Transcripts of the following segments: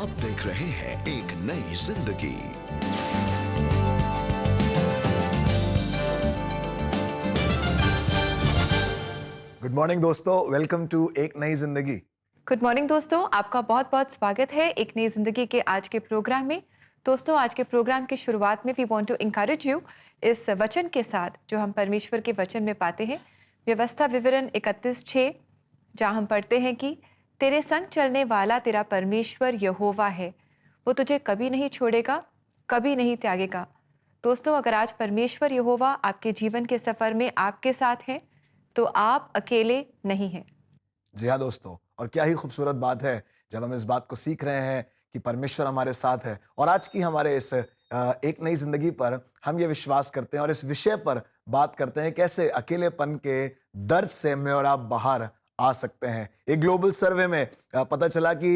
आप देख रहे हैं एक नई जिंदगी। गुड मॉर्निंग दोस्तों, वेलकम टू एक नई जिंदगी। गुड मॉर्निंग दोस्तों, आपका बहुत बहुत स्वागत है एक नई जिंदगी के आज के प्रोग्राम में। दोस्तों, आज के प्रोग्राम की शुरुआत में we want to encourage you इस वचन के साथ जो हम परमेश्वर के वचन में पाते हैं। व्यवस्था विवरण 31:6, जहाँ हम पढ़ते हैं कि तेरे संग चलने वाला तेरा परमेश्वर यहोवा है, वो तुझे कभी नहीं छोड़ेगा, कभी नहीं त्यागेगा। दोस्तों, अगर आज परमेश्वर यहोवा आपके जीवन के सफर में आपके साथ हैं तो आप अकेले नहीं हैं। जी हाँ दोस्तों, और क्या ही खूबसूरत बात है जब हम इस बात को सीख रहे हैं कि परमेश्वर हमारे साथ है। और आज की हमारे इस एक नई जिंदगी पर हम ये विश्वास करते हैं और इस विषय पर बात करते हैं कैसे अकेलेपन के दर्द से मैं और आप बाहर आ सकते हैं। एक ग्लोबल सर्वे में पता चला कि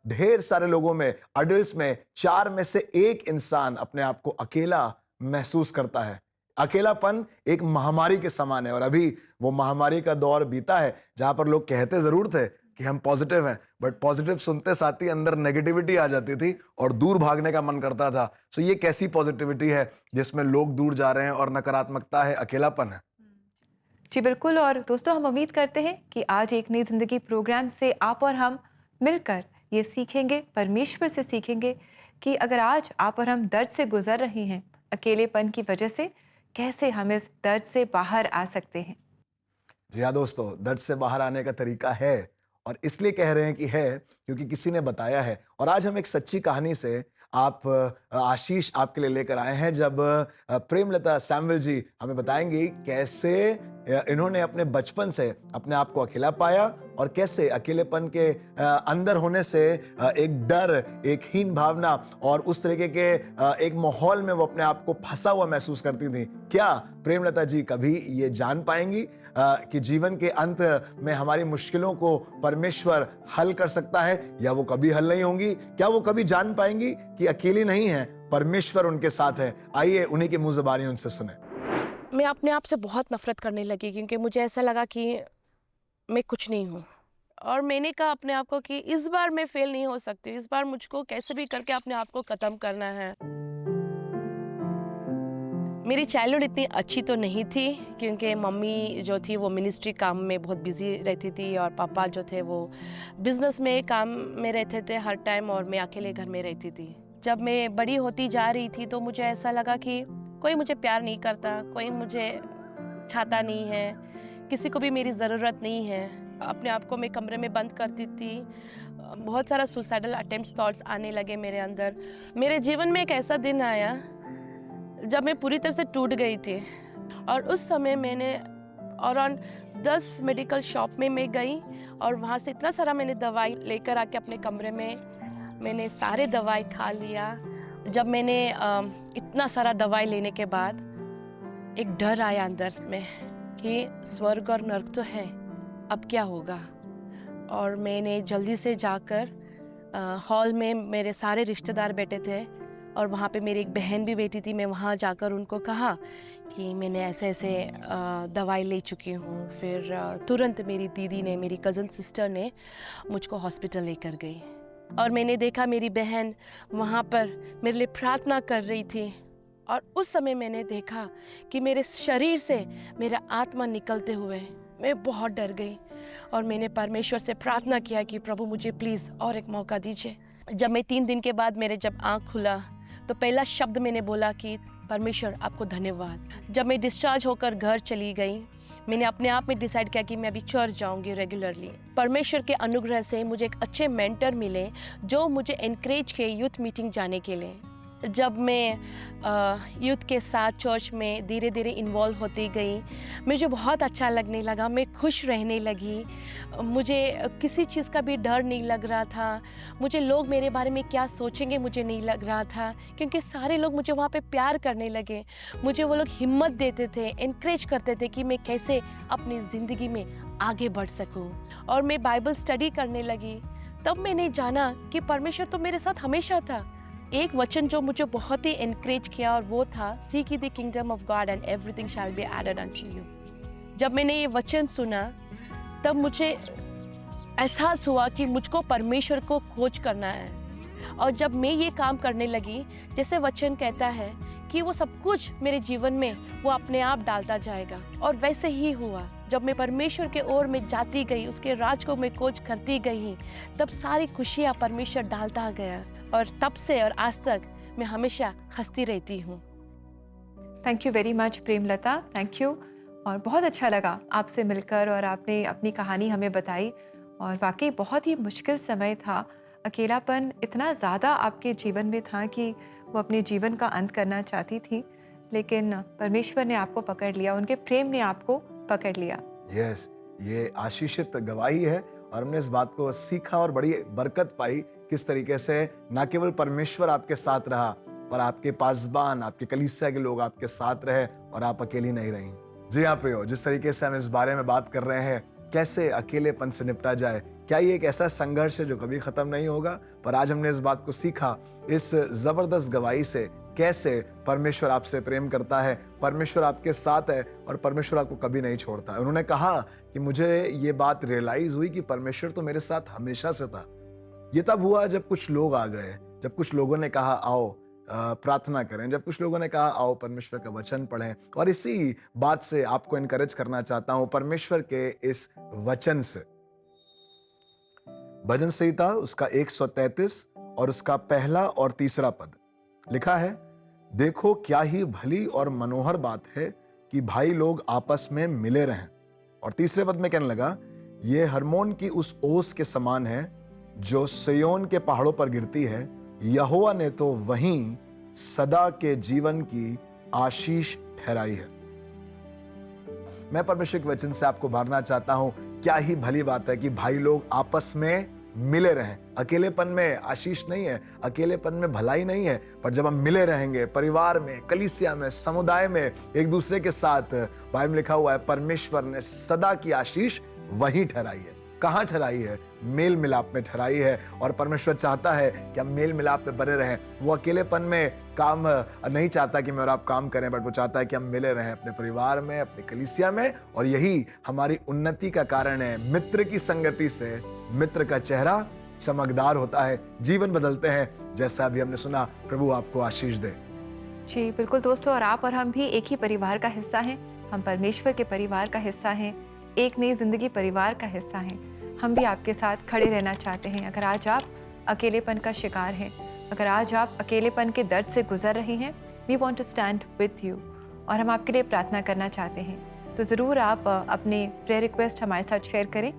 ढेर सारे लोगों में, अडल्ट्स में 4 में से 1 इंसान अपने आप को अकेला महसूस करता है। अकेलापन एक महामारी के समान है और अभी वो महामारी का दौर बीता है जहां पर लोग कहते जरूर थे कि हम पॉजिटिव हैं, बट पॉजिटिव सुनते साथ ही अंदर नेगेटिविटी आ जाती थी और दूर भागने का मन करता था। सो ये कैसी पॉजिटिविटी है जिसमें लोग दूर जा रहे हैं और नकारात्मकता है, अकेलापन है। जी बिल्कुल। और दोस्तों, हम उम्मीद करते हैं कि आज एक नई जिंदगी प्रोग्राम से आप और हम मिलकर ये सीखेंगे, परमेश्वर से सीखेंगे कि अगर आज आप और हम दर्द से गुजर रहे हैं अकेलेपन की वजह से, कैसे हम इस दर्द से बाहर आ सकते हैं। जी हाँ दोस्तों, दर्द से बाहर आने का तरीका है और इसलिए कह रहे हैं कि है क्योंकि किसी ने बताया है। और आज हम एक सच्ची कहानी से आशीष आपके लिए लेकर आए हैं। जब प्रेमलता सैमुअल जी हमें बताएंगी कैसे इन्होंने अपने बचपन से अपने आप को अकेला पाया और कैसे अकेलेपन के अंदर होने से एक डर, एक हीन भावना और उस तरीके के एक माहौल में वो अपने आप को फंसा हुआ महसूस करती थी। क्या प्रेमलता जी कभी ये जान पाएंगी कि जीवन के अंत में हमारी मुश्किलों को परमेश्वर हल कर सकता है, या वो कभी हल नहीं होंगी? क्या वो कभी जान पाएंगी कि अकेली नहीं है, परमेश्वर उनके साथ है? आइए उन्हीं की मुंह ज़बानी उनसे सुने। मैं अपने आप से बहुत नफरत करने लगी क्योंकि मुझे ऐसा लगा कि मैं कुछ नहीं हूँ। और मैंने कहा अपने आप को कि इस बार मैं फेल नहीं हो सकती, इस बार मुझको कैसे भी करके अपने आप को ख़त्म करना है। मेरी चाइल्डहुड इतनी अच्छी तो नहीं थी क्योंकि मम्मी जो थी वो मिनिस्ट्री काम में बहुत बिजी रहती थी और पापा जो थे वो बिजनेस में काम में रहते थे हर टाइम, और मैं अकेले घर में रहती थी। जब मैं बड़ी होती जा रही थी तो मुझे ऐसा लगा कि कोई मुझे प्यार नहीं करता, कोई मुझे चाहता नहीं है, किसी को भी मेरी ज़रूरत नहीं है। अपने आप को मैं कमरे में बंद करती थी। बहुत सारा सुसाइडल अटेम्प्ट्स थॉट्स आने लगे मेरे अंदर। मेरे जीवन में एक ऐसा दिन आया जब मैं पूरी तरह से टूट गई थी और उस समय मैंने अराउंड 10 मेडिकल शॉप में मैं गई और वहाँ से इतना सारा मैंने दवाई लेकर आके अपने कमरे में मैंने सारे दवाई खा लिया। जब मैंने इतना सारा दवाई लेने के बाद एक डर आया अंदर में कि स्वर्ग और नर्क तो है, अब क्या होगा। और मैंने जल्दी से जाकर हॉल में मेरे सारे रिश्तेदार बैठे थे और वहाँ पे मेरी एक बहन भी बैठी थी। मैं वहाँ जाकर उनको कहा कि मैंने ऐसे ऐसे दवाई ले चुकी हूँ। फिर तुरंत मेरी दीदी ने, मेरी कज़न सिस्टर ने मुझको हॉस्पिटल लेकर गई और मैंने देखा मेरी बहन वहाँ पर मेरे लिए प्रार्थना कर रही थी। और उस समय मैंने देखा कि मेरे शरीर से मेरा आत्मा निकलते हुए मैं बहुत डर गई और मैंने परमेश्वर से प्रार्थना किया कि प्रभु मुझे प्लीज़ और एक मौका दीजिए। जब मैं 3 दिन के बाद मेरे जब आँख खुला तो पहला शब्द मैंने बोला कि परमेश्वर आपको धन्यवाद। जब मैं डिस्चार्ज होकर घर चली गई, मैंने अपने आप में डिसाइड किया कि मैं अभी चर्च जाऊंगी रेगुलरली। परमेश्वर के अनुग्रह से मुझे एक अच्छे मेंटर मिले जो मुझे एनकरेज किए यूथ मीटिंग जाने के लिए। जब मैं यूथ के साथ चर्च में धीरे धीरे इन्वॉल्व होती गई, मुझे बहुत अच्छा लगने लगा, मैं खुश रहने लगी। मुझे किसी चीज़ का भी डर नहीं लग रहा था। मुझे लोग मेरे बारे में क्या सोचेंगे मुझे नहीं लग रहा था क्योंकि सारे लोग मुझे वहाँ पे प्यार करने लगे। मुझे वो लोग हिम्मत देते थे, एनकरेज करते थे कि मैं कैसे अपनी ज़िंदगी में आगे बढ़ सकूँ। और मैं बाइबल स्टडी करने लगी। तब मैंने जाना कि परमेश्वर तो मेरे साथ हमेशा था। एक वचन जो मुझे बहुत ही एनकरेज किया और वो था, seek ye the kingdom of God and everything shall be added unto you। जब मैंने ये वचन सुना तब मुझे एहसास हुआ कि मुझको परमेश्वर को खोज करना है। और जब मैं ये काम करने लगी, जैसे वचन कहता है कि वो सब कुछ मेरे जीवन में वो अपने आप डालता जाएगा, और वैसे ही हुआ। जब मैं परमेश्वर के ओर में जाती गई, उसके राज को मैं खोज करती गई, तब सारी खुशियाँ परमेश्वर डालता गया, और तब से और आज तक मैं हमेशा हंसती रहती हूँ। Thank you very much Premlata, thank you. और बहुत अच्छा लगा आपसे मिलकर, और आपने अपनी कहानी हमें बताई। और वाकई बहुत ही मुश्किल समय था, अकेलापन इतना ज़्यादा आपके जीवन में था कि वो अपने जीवन का अंत करना चाहती थी, लेकिन परमेश्वर ने आपको पकड़ लिया, उनके प्रेम ने आपको पकड़ लिया। यस, ये आशीषित गवाही है, और हमने इस बात को सीखा और बड़ी बरकत पाई किस तरीके से न केवल परमेश्वर आपके साथ रहा, पर आपके पासबान, आपके कलीसिया के लोग आपके साथ रहे और आप अकेली नहीं रही। जी हाँ प्रियो, जिस तरीके से हम इस बारे में बात कर रहे हैं, कैसे अकेलेपन से निपटा जाए, क्या ये एक ऐसा संघर्ष है जो कभी खत्म नहीं होगा? पर आज हमने इस बात को सीखा इस जबरदस्त गवाही से, कैसे परमेश्वर आपसे प्रेम करता है, परमेश्वर आपके साथ है और परमेश्वर आपको कभी नहीं छोड़ता है। उन्होंने कहा कि मुझे ये बात रियलाइज हुई कि परमेश्वर तो मेरे साथ हमेशा से था। ये तब हुआ जब कुछ लोग आ गए, जब कुछ लोगों ने कहा आओ प्रार्थना करें, जब कुछ लोगों ने कहा आओ परमेश्वर का वचन पढ़ें। और इसी बात से आपको इनकरेज करना चाहता हूं परमेश्वर के इस वचन से। भजन संहिता उसका 133 और उसका पहला और तीसरा पद लिखा है, देखो क्या ही भली और मनोहर बात है कि भाई लोग आपस में मिले रहें। और तीसरे पद में कहने लगा, ये हरमोन की उस ओस के समान है जो सिय्योन के पहाड़ों पर गिरती है, यहोवा ने तो वहीं सदा के जीवन की आशीष ठहराई है। मैं परमेश्वर के वचन से आपको भरना चाहता हूं, क्या ही भली बात है कि भाई लोग आपस में मिले रहें। अकेलेपन में आशीष नहीं है, अकेलेपन में भलाई नहीं है, पर जब हम मिले रहेंगे परिवार में, कलीसिया में, समुदाय में, एक दूसरे के साथ, बाइबल में लिखा हुआ है परमेश्वर ने सदा की आशीष वहीं ठहराई है। कहां ठहराई है? मेल मिलाप में ठहराई है। और परमेश्वर चाहता है कि हम मेल मिलाप में बने रहें। वो अकेलेपन में काम नहीं चाहता कि मैं और आप काम करें, बट वो चाहता है कि हम मिले रहें अपने परिवार में, अपने कलीसिया में, और यही हमारी उन्नति का कारण है। मित्र की संगति से मित्र का चेहरा चमकदार होता है, जीवन बदलते हैं, जैसा अभी हमने सुना। प्रभु आपको आशीष दे। जी बिल्कुल दोस्तों, और आप और हम भी एक ही परिवार का हिस्सा हैं। हम परमेश्वर के परिवार का हिस्सा हैं, एक नई जिंदगी परिवार का हिस्सा हैं। हम भी आपके साथ खड़े रहना चाहते हैं। अगर आज आप अकेलेपन का शिकार हैं, अगर आज आप अकेलेपन के दर्द से गुजर रहे हैं, we want to stand with you, और हम आपके लिए प्रार्थना करना चाहते हैं। तो ज़रूर आप अपने प्रेयर रिक्वेस्ट हमारे साथ शेयर करें।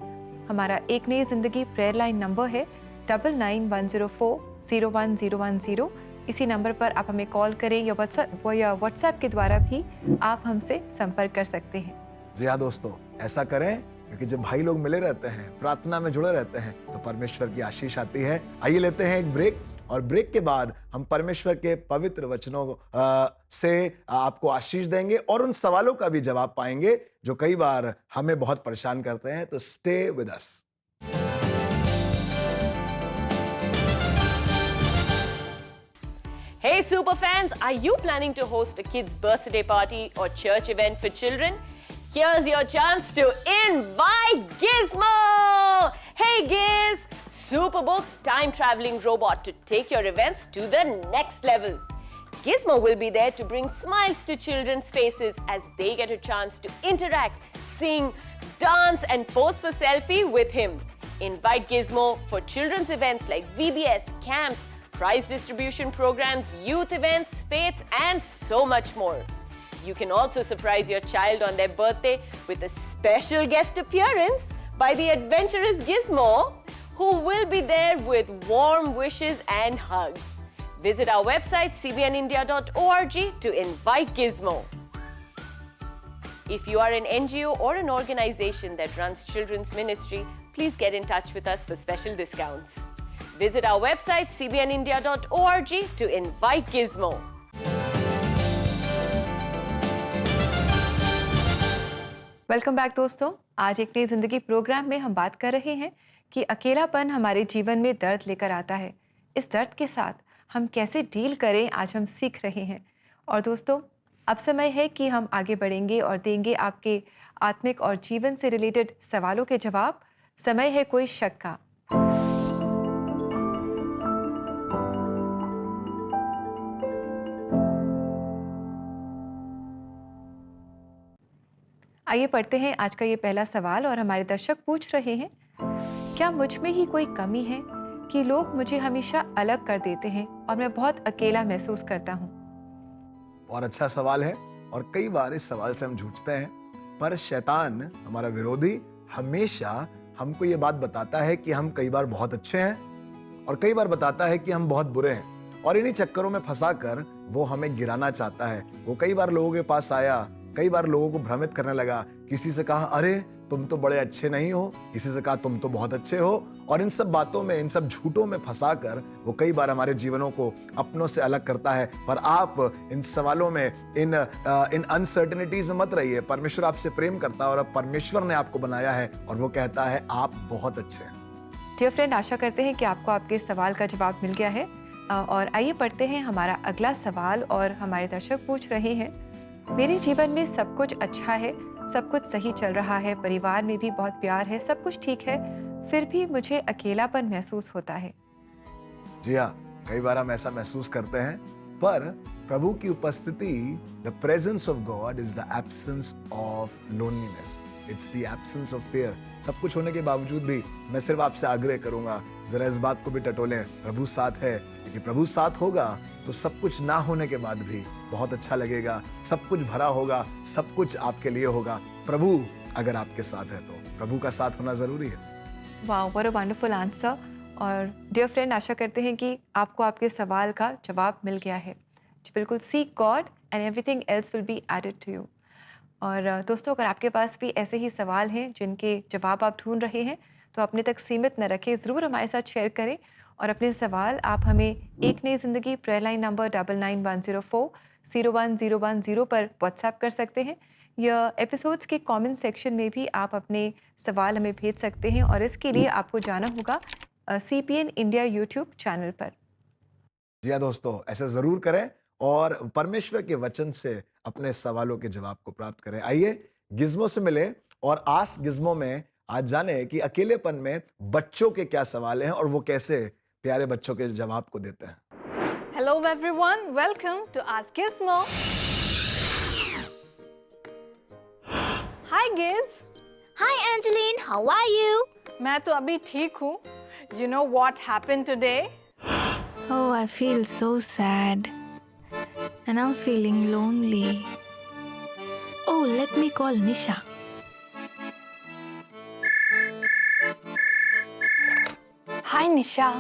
हमारा एक नई ज़िंदगी प्रेयर लाइन नंबर है 9910401010। इसी नंबर पर आप हमें कॉल करें, या व्हाट्सएप के द्वारा भी आप हमसे संपर्क कर सकते हैं। जी हाँ दोस्तों, ऐसा करें, क्योंकि जब भाई लोग मिले रहते हैं, प्रार्थना में जुड़े रहते हैं, तो परमेश्वर की आशीष आती है। आइए लेते हैं एक ब्रेक, और ब्रेक के बाद हम परमेश्वर के पवित्र वचनों से आपको आशीष देंगे और उन सवालों का भी जवाब पाएंगे जो कई बार हमें बहुत परेशान करते हैं। तो stay with us. Hey super fans, are you planning to host a kid's birthday party or church event for children? Here's your chance to invite Gizmo! Hey Giz! Superbook's time-traveling robot to take your events to the next level. Gizmo will be there to bring smiles to children's faces as they get a chance to interact, sing, dance and pose for selfie with him. Invite Gizmo for children's events like VBS, camps, prize distribution programs, youth events, fetes, and so much more. You can also surprise your child on their birthday with a special guest appearance by the adventurous Gizmo, who will be there with warm wishes and hugs. Visit our website cbnindia.org to invite Gizmo. If you are an NGO or an organization that runs children's ministry, please get in touch with us for special discounts. Visit our website cbnindia.org to invite Gizmo. Welcome back दोस्तों। आज एक नई जिंदगी programme में हम बात कर रहे हैं कि अकेलापन हमारे जीवन में दर्द लेकर आता है। इस दर्द के साथ हम कैसे डील करें, आज हम सीख रहे हैं। और दोस्तों, अब समय है कि हम आगे बढ़ेंगे और देंगे आपके आत्मिक और जीवन से रिलेटेड सवालों के जवाब। समय है कोई शक का। आइए पढ़ते हैं आज का ये पहला सवाल और हमारे दर्शक पूछ रहे हैं, क्या मुझ में ही कोई कमी है कि लोग मुझे हमेशा अलग कर देते हैं और मैं बहुत अकेला महसूस करता हूँ? और अच्छा सवाल है और कई बार इस सवाल से हम जूझते हैं, पर शैतान हमारा विरोधी हमेशा हमको ये बात बताता है कि हम कई बार बहुत अच्छे हैं और कई बार बताता है कि हम बहुत बुरे हैं, और इन्हीं चक्करों में फंसाकर वो हमें गिराना चाहता है। वो कई बार लोगों के पास आया, कई बार लोगों को भ्रमित करने लगा, किसी से कहा अरे तुम तो बड़े अच्छे नहीं हो, किसी से कहा तुम तो बहुत अच्छे हो, और इन सब बातों में, इन सब झूठों में फंसाकर वो कई बार हमारे जीवनों को अपनों से अलग करता है। पर आप इन सवालों में, इन अनसर्टेनिटीज में मत रहिए। परमेश्वर आपसे प्रेम करता है और अब परमेश्वर ने आपको बनाया है और वो कहता है आप बहुत अच्छे हैं। डियर फ्रेंड, आशा करते हैं कि आपको आपके सवाल का जवाब मिल गया है। और आइए पढ़ते हैं हमारा अगला सवाल और हमारे दर्शक पूछ रहे हैं, मेरे जीवन में सब कुछ अच्छा है, सब कुछ सही चल रहा है, परिवार में भी बहुत प्यार है, सब कुछ ठीक है, फिर भी मुझे अकेलापन महसूस होता है। जी हाँ, कई बार हम ऐसा महसूस करते हैं, पर प्रभु की उपस्थिति, the presence of God is the absence of loneliness, it's the absence of fear. सब कुछ होने के बावजूद भी मैं सिर्फ आपसे आग्रह करूंगा, जरा इस बात को भी टटोलें, प्रभु साथ है। क्योंकि प्रभु साथ होगा तो सब कुछ ना होने के बाद भी बहुत अच्छा लगेगा, सब कुछ भरा होगा, सब कुछ आपके लिए होगा। प्रभु अगर आपके साथ है तो प्रभु का साथ होना जरूरी है। Wow, what a wonderful answer. और डियर फ्रेंड, आशा करते हैं कि आपको आपके सवाल का जवाब मिल गया है। जी बिल्कुल, seek God and everything else will be added to you. और दोस्तों, अगर आपके पास भी ऐसे ही सवाल हैं जिनके जवाब आप ढूंढ रहे हैं तो अपने तक सीमित न रखें, ज़रूर हमारे साथ शेयर करें। और अपने सवाल आप हमें एक नई ज़िंदगी प्रेयर लाइन नंबर 9910401010 पर व्हाट्सएप कर सकते हैं, या एपिसोड्स के कमेंट सेक्शन में भी आप अपने सवाल हमें भेज सकते हैं। और इसके लिए आपको जाना होगा CPN इंडिया यूट्यूब चैनल पर। जी हाँ दोस्तों, ऐसा जरूर करें और परमेश्वर के वचन से अपने सवालों के जवाब को प्राप्त करें। आइए गिज़्मो से मिले और आस्क गिज़्मो में आज जाने कि अकेलेपन में बच्चों के क्या सवाल हैं और वो कैसे प्यारे बच्चों के जवाब को देते हैं। Hello everyone, welcome to Ask Gizmo. Hi Giz. Hi Angeline, how are you? मैं तो अभी ठीक हूँ. You know what happened today? Oh, I feel so sad. And I'm feeling lonely. Oh, let me call Nisha. Hi Nisha.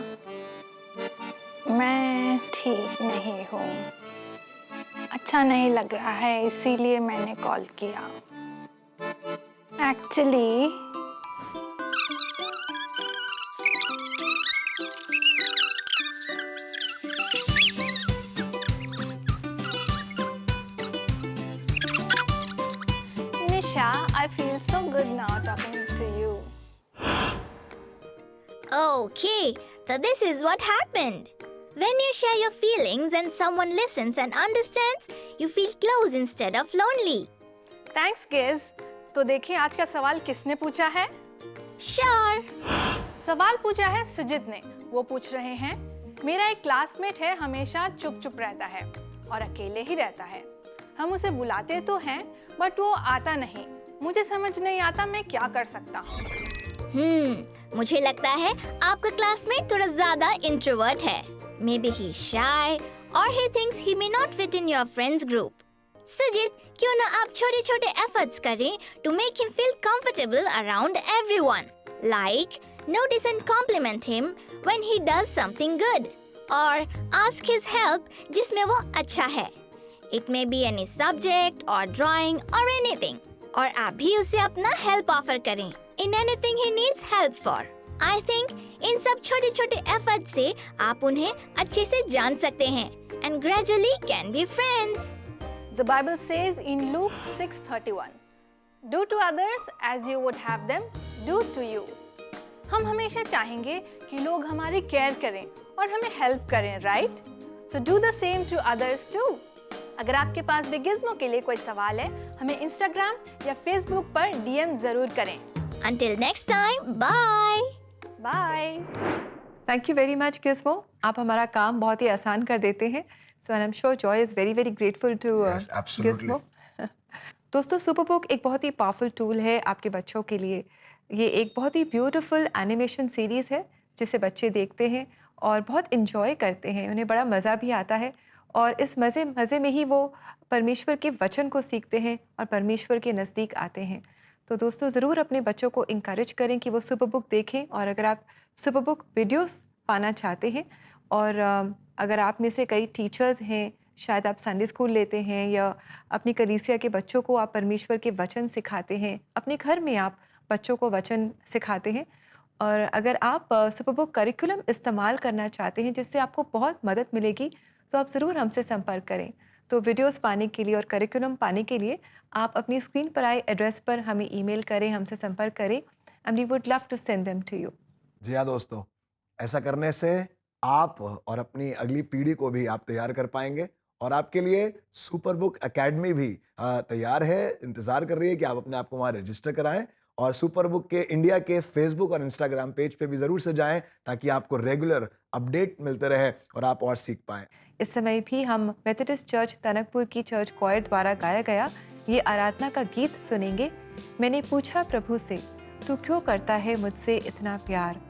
मैं ठीक नहीं हूँ. अच्छा नहीं लग रहा है, इसीलिए मैंने कॉल किया. Actually, Nisha, I feel so good now talking to you. Okay, so this is what happened. When you share your feelings and someone listens and understands, you feel close instead of lonely. Thanks, Giz. तो देखिए आज का सवाल किसने पूछा है? Sure. सवाल पूछा है सुजित ने. वो पूछ रहे हैं, मेरा एक क्लासमेट है, हमेशा चुप चुप रहता है और अकेले ही रहता है. हम उसे बुलाते तो हैं, बट वो आता नहीं. मुझे समझ नहीं आता मैं क्या कर सकता हूँ. मुझे लगता है आपका क्लासमेट थोड़ा ज्यादा इंट्रोवर्ट है. Maybe he's shy or he thinks he may not fit in your friends group. सुजित, क्यों ना आप छोटे छोटे efforts करें to make him feel comfortable around everyone. Like, notice and compliment him when he does something good. Or ask his help जिसमें वो अच्छा है. It may be any subject or drawing or anything. और आप भी उसे अपना help offer करें in anything he needs help for. I think इन सब छोटे छोटे efforts से आप उन्हें अच्छे से जान सकते हैं and gradually can be friends. The Bible says in Luke 6:31, Do to others as you would have them do to you. हम हमेशा चाहेंगे कि लोग हमारी केयर करें और हमें हेल्प करें, right? So do the same to others too. अगर आपके पास भी गिज़्मो के लिए कोई सवाल है, हमें इंस्टाग्राम या फेसबुक पर DM जरूर करें. Until next time, bye. Bye. Thank you very much Gizmo, आप हमारा काम बहुत ही आसान कर देते हैं. So I am sure Joy is very very grateful to Yes, absolutely. Gizmo. दोस्तों सुपरबुक एक बहुत ही पावरफुल टूल है आपके बच्चों के लिए। ये एक बहुत ही ब्यूटीफुल एनिमेशन सीरीज़ है जिसे बच्चे देखते हैं और बहुत इन्जॉय करते हैं, उन्हें बड़ा मज़ा भी आता है और इस मज़े में ही वो परमेश्वर के वचन को सीखते हैं और परमेश्वर के नज़दीक आते हैं। तो दोस्तों ज़रूर अपने बच्चों को इंकरेज करें कि वो सुपरबुक देखें और अगर आप सुपरबुक वीडियोस पाना चाहते हैं और अगर आप में से कई टीचर्स हैं, शायद आप संडे स्कूल लेते हैं या अपनी कलीसिया के बच्चों को आप परमेश्वर के वचन सिखाते हैं, अपने घर में आप बच्चों को वचन सिखाते हैं और अगर आप सुपरबुक करिकुलम इस्तेमाल करना चाहते हैं जिससे आपको बहुत मदद मिलेगी, तो आप ज़रूर हमसे संपर्क करें। तो वीडियोस पाने के लिए और करिकुलम पाने के लिए आप अपनी स्क्रीन पर आए एड्रेस पर हमें ईमेल करें, हमसे संपर्क करें and we would love to send them to you. जी हाँ दोस्तों, ऐसा करने से आप और अपनी अगली पीढ़ी को भी आप तैयार कर पाएंगे और आपके लिए सुपरबुक एकेडमी भी तैयार है, इंतज़ार कर रही है कि आप अपने आप को वहाँ रजिस्टर कराएं और सुपरबुक के इंडिया के फेसबुक और इंस्टाग्राम पेज पे भी ज़रूर से जाएं ताकि आपको रेगुलर अपडेट मिलते रहे और आप और सीख पाएं। इस समय भी हम मेथोडिस्ट चर्च तनकपुर की चर्च क्वायर द्वारा गाया गया ये आराधना का गीत सुनेंगे। मैंने पूछा प्रभु से, तू क्यों करता है मुझसे इतना प्यार।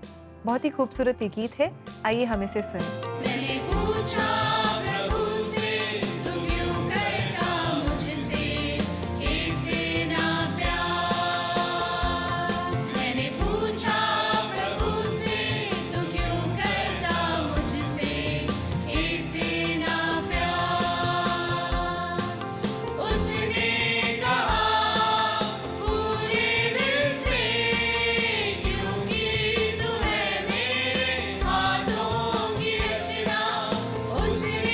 बहुत ही खूबसूरत ये गीत है, आइए हम इसे सुनें। मैंने पूछा प्रभु से, तू क्यों करता मुझसे इतना प्यार। मैंने पूछा प्रभु से, तू क्यों करता मुझसे इतना प्यार। उसने कहा पूरे दिल से, क्योंकि तू है मेरे हाथों की रचना। उसने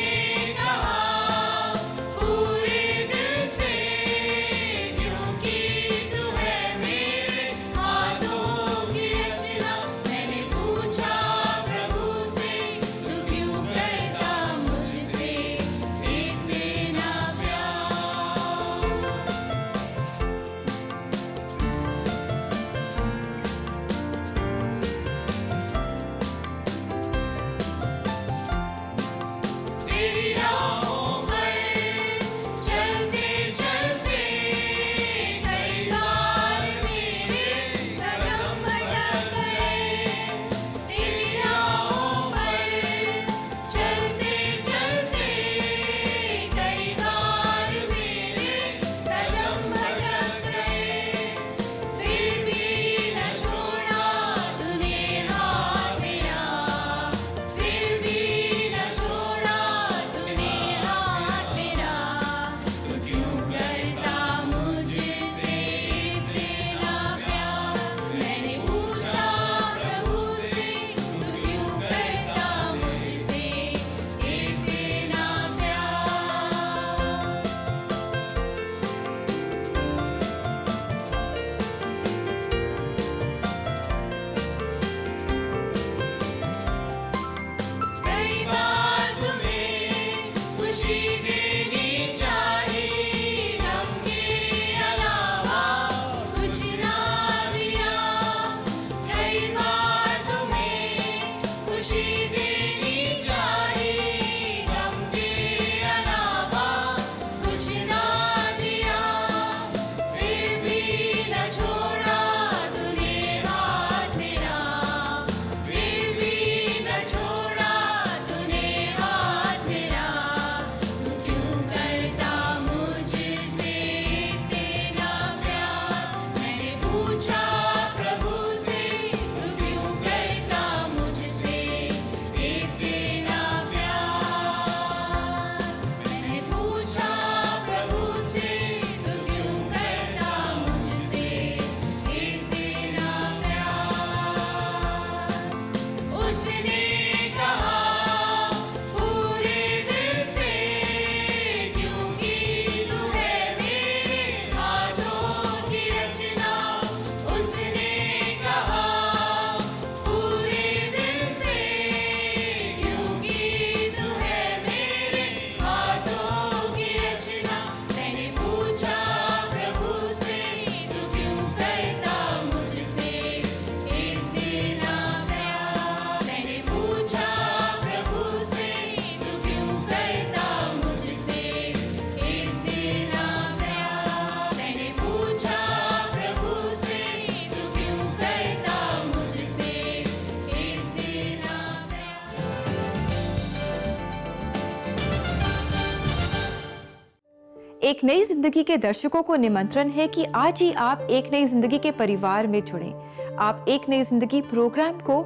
एक नई जिंदगी के दर्शकों को निमंत्रण है कि आज ही आप एक नई जिंदगी के परिवार में जुड़ें। आप एक नई जिंदगी प्रोग्राम को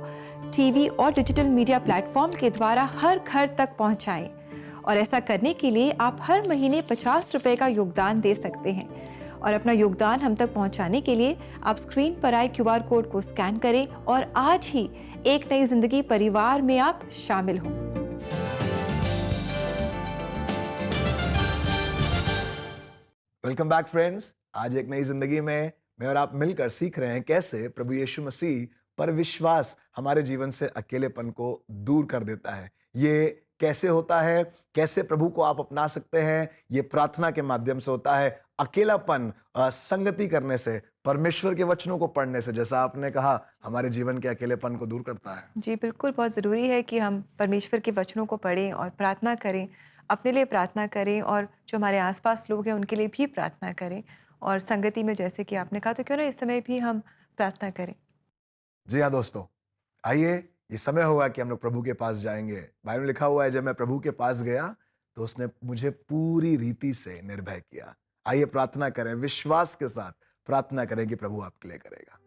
टीवी और डिजिटल मीडिया प्लेटफॉर्म के द्वारा हर घर तक पहुंचाएं। और ऐसा करने के लिए आप हर महीने 50 रुपए का योगदान दे सकते हैं। और अपना योगदान हम तक पहुंचाने के लिए आप स्क्रीन पर आए QR कोड को स्कैन करें और आज ही एक नई जिंदगी परिवार में आप शामिल हों। Welcome back friends. आज एक नई जिंदगी में मैं और आप मिलकर सीख रहे हैं कैसे प्रभु यीशु मसीह पर विश्वास हमारे जीवन से अकेलेपन को दूर कर देता है। ये कैसे होता है, कैसे प्रभु को आप अपना सकते हैं, ये प्रार्थना के माध्यम से होता है। अकेलापन संगति करने से, परमेश्वर के वचनों को पढ़ने से, जैसा आपने कहा, हमारे जीवन के अकेलेपन को दूर करता है। जी बिल्कुल, बहुत ज़रूरी है कि हम परमेश्वर के वचनों को पढ़ें और प्रार्थना करें, अपने लिए प्रार्थना करें और जो हमारे आसपास लोग हैं उनके लिए भी प्रार्थना करें। और संगति में जैसे कि आपने कहा, तो क्यों ना इस समय भी हम प्रार्थना करें। जी हाँ दोस्तों, आइए, ये समय होगा कि हम लोग प्रभु के पास जाएंगे। बाइबल में लिखा हुआ है, जब मैं प्रभु के पास गया तो उसने मुझे पूरी रीति से निर्भय किया। आइए प्रार्थना करें, विश्वास के साथ प्रार्थना करें कि प्रभु आपके लिए करेगा।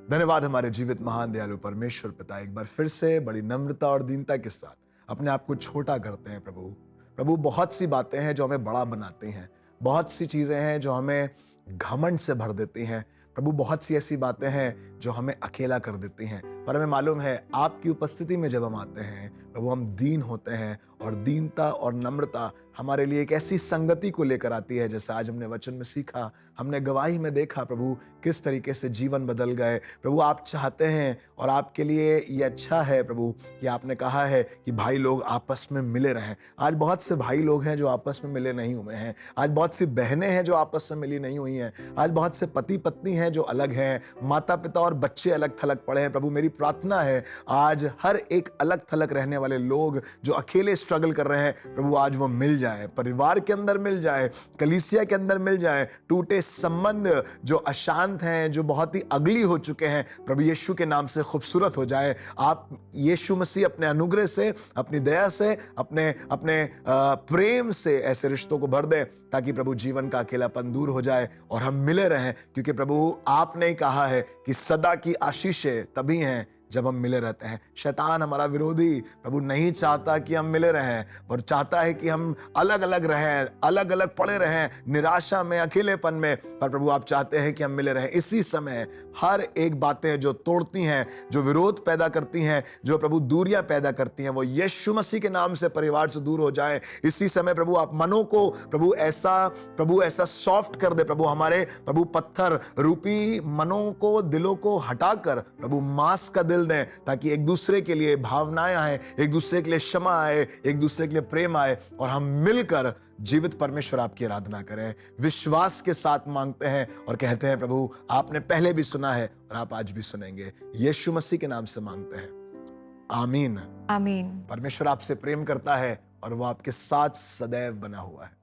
धन्यवाद हमारे जीवित महान दयालु परमेश्वर पिता, एक बार फिर से बड़ी नम्रता और दीनता के साथ अपने आप को छोटा करते हैं। प्रभु बहुत सी बातें हैं जो हमें बड़ा बनाती हैं, बहुत सी चीजें हैं जो हमें घमंड से भर देती हैं। प्रभु बहुत सी ऐसी बातें हैं जो हमें अकेला कर देती हैं, पर हमें मालूम है आपकी उपस्थिति में जब हम आते हैं प्रभु, हम दीन होते हैं और दीनता और नम्रता हमारे लिए एक ऐसी संगति को लेकर आती है। जैसे आज हमने वचन में सीखा, हमने गवाही में देखा प्रभु किस तरीके से जीवन बदल गए। प्रभु आप चाहते हैं और आपके लिए ये अच्छा है प्रभु कि आपने कहा है कि भाई लोग आपस में मिले रहें। आज बहुत से भाई लोग हैं जो आपस में मिले नहीं हुए हैं, आज बहुत सी बहनें हैं जो आपस में मिली नहीं हुई हैं, आज बहुत से पति पत्नी हैं जो अलग हैं, माता पिता और बच्चे अलग थलग पड़े हैं। प्रभु मेरी प्रार्थना है आज हर एक अलग थलग रहने वाले लोग जो अकेले स्ट्रगल कर रहे हैं प्रभु, आज वो मिल जाए, परिवार के अंदर मिल जाए, कलीसिया के अंदर मिल जाए। टूटे संबंध जो अशांत हैं, जो बहुत ही अगली हो चुके हैं, प्रभु यीशु के नाम से खूबसूरत हो जाए। आप यीशु मसीह अपने अनुग्रह से, अपनी दया से, अपने प्रेम से ऐसे रिश्तों को भर दे ताकि प्रभु जीवन का अकेलापन दूर हो जाए और हम मिले रहें। क्योंकि प्रभु आपने ही कहा है कि सदा की आशीषें तभी हैं जब हम मिले रहते हैं। शैतान हमारा विरोधी प्रभु नहीं चाहता कि हम मिले रहें, और चाहता है कि हम अलग अलग रहें, अलग अलग पड़े रहें, निराशा में, अकेलेपन में। पर प्रभु आप चाहते हैं कि हम मिले रहें। इसी समय हर एक बातें जो तोड़ती हैं, जो विरोध पैदा करती हैं, जो प्रभु दूरियां पैदा करती हैं, वो यीशु मसीह के नाम से परिवार से दूर हो जाए। इसी समय प्रभु आप मनों को प्रभु ऐसा सॉफ्ट कर दे प्रभु, हमारे प्रभु पत्थर रूपी मनों को, दिलों को हटाकर प्रभु मांस का दिल दें, ताकि एक दूसरे के लिए भावनाएं आए, एक दूसरे के लिए क्षमा आए, एक दूसरे के लिए प्रेम आए और हम मिलकर जीवित परमेश्वर आपकी आराधना करें। विश्वास के साथ मांगते हैं और कहते हैं प्रभु आपने पहले भी सुना है और आप आज भी सुनेंगे। यीशु मसीह के नाम से मांगते हैं, आमीन आमीन। परमेश्वर आपसे प्रेम करता है और वो आपके साथ सदैव बना हुआ है।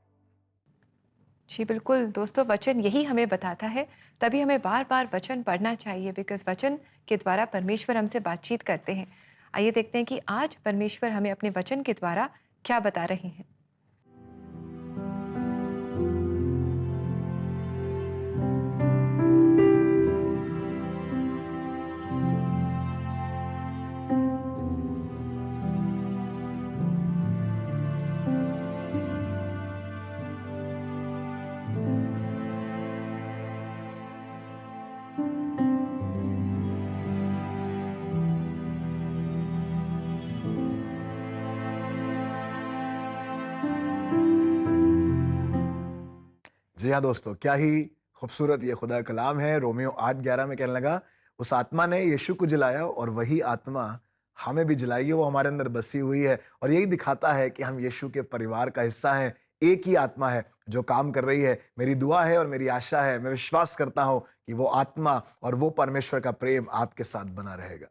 जी बिल्कुल दोस्तों, वचन यही हमें बताता है, तभी हमें बार बार वचन पढ़ना चाहिए, बिकॉज वचन के द्वारा परमेश्वर हमसे बातचीत करते हैं। आइए देखते हैं कि आज परमेश्वर हमें अपने वचन के द्वारा क्या बता रहे हैं। जी हाँ दोस्तों, क्या ही खूबसूरत ये खुदा का कलाम है। रोमियो 8:11 में कहने लगा, उस आत्मा ने यीशु को जलाया और वही आत्मा हमें भी जलाएगी, वो हमारे अंदर बसी हुई है। और यही दिखाता है कि हम यीशु के परिवार का हिस्सा हैं। एक ही आत्मा है जो काम कर रही है। मेरी दुआ है और मेरी आशा है, मैं विश्वास करता हूं कि वो आत्मा और वो परमेश्वर का प्रेम आपके साथ बना रहेगा।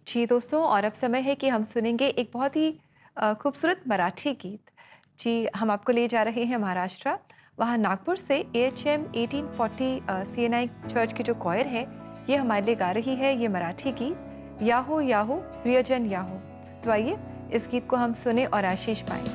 जी दोस्तों, और अब समय है कि हम सुनेंगे एक बहुत ही खूबसूरत मराठी गीत। जी, हम आपको ले जा रहे हैं महाराष्ट्र, वहाँ नागपुर से AHM 1840 CNI चर्च की जो कॉयर है, ये हमारे लिए गा रही है ये मराठी गीत, याहो याहो प्रियजन याहो। तो आइए इस गीत को हम सुने और आशीष पाएं।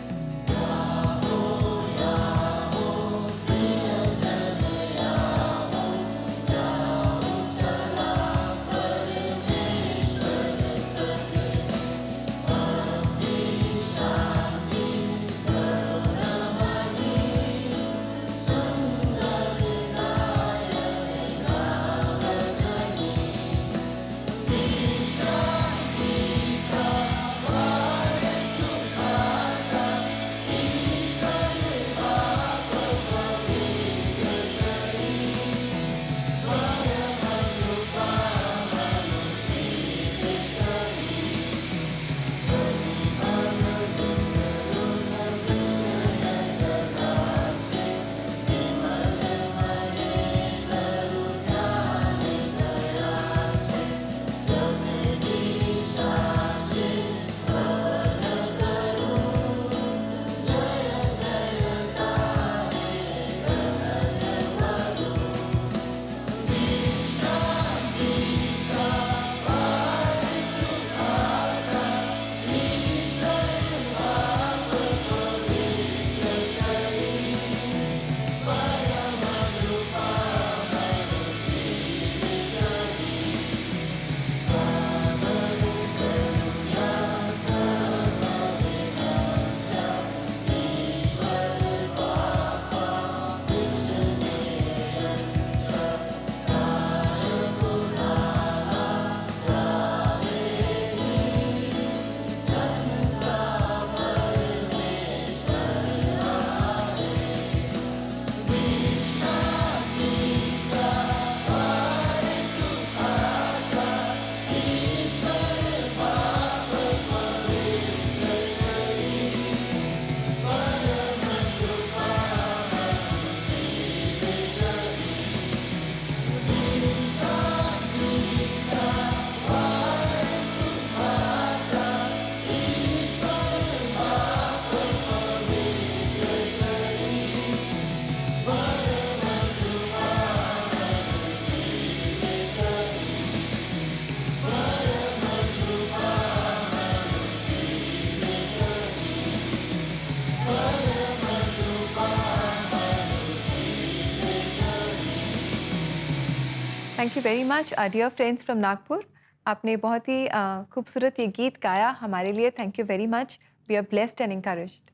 Thank you very much dear friends from Nagpur. आपने बहुत ही खूबसूरत ये गीत गाया हमारे लिए। Thank you very much. We are blessed and encouraged.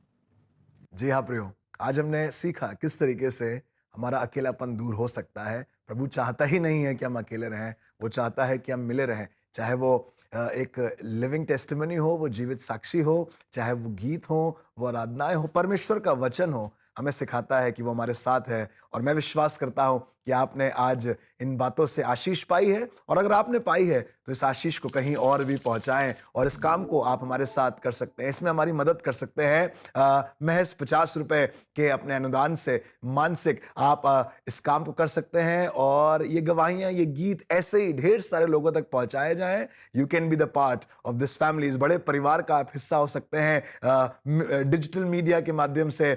जी हाँ प्रियो, आज हमने सीखा किस तरीके से हमारा अकेलापन दूर हो सकता है। प्रभु चाहता ही नहीं है कि हम अकेले रहें, वो चाहता है कि हम मिले रहें। चाहे वो एक लिविंग टेस्टिमनी हो, वो जीवित साक्षी हो, चाहे वो गीत हो, वो आराधनाएं हो, परमेश्वर का वचन हो, हमें सिखाता है कि वो हमारे साथ है। और मैं विश्वास करता हूँ कि आपने आज इन बातों से आशीष पाई है, और अगर आपने पाई है तो इस आशीष को कहीं और भी पहुंचाएं, और इस काम को आप हमारे साथ कर सकते हैं। इसमें हमारी मदद कर सकते हैं महज 50 रुपए के अपने अनुदान से। मानसिक आप इस काम को कर सकते हैं, और ये गवाहियां, ये गीत ऐसे ही ढेर सारे लोगों तक पहुंचाए जाएं। You can be the part of this family. इस बड़े परिवार का आप हिस्सा हो सकते हैं। डिजिटल मीडिया के माध्यम से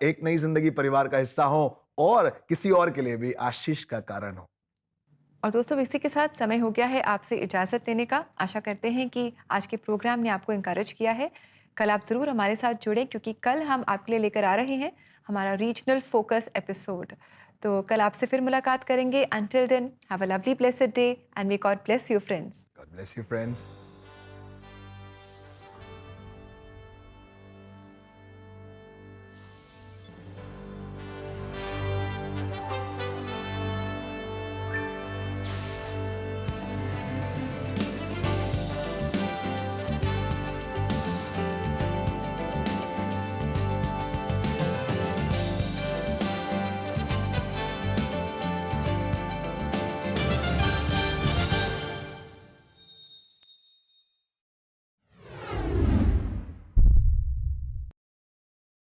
एक नई जिंदगी परिवार का हिस्सा हो, और किसी और के लिए भी आशीष का कारण हो। और दोस्तों, इसी के साथ समय हो गया है आपसे इजाज़त लेने का। आशा करते हैं कि आज के प्रोग्राम ने आपको इनकरेज किया है। कल आप ज़रूर हमारे साथ जुड़ें, क्योंकि कल हम आपके लिए लेकर आ रहे हैं हमारा रीजनल फोकस एपिसोड। तो कल आपसे फिर मुलाकात करेंगे। Until then, have a lovely blessed day and may God bless you friends. God bless you, friends.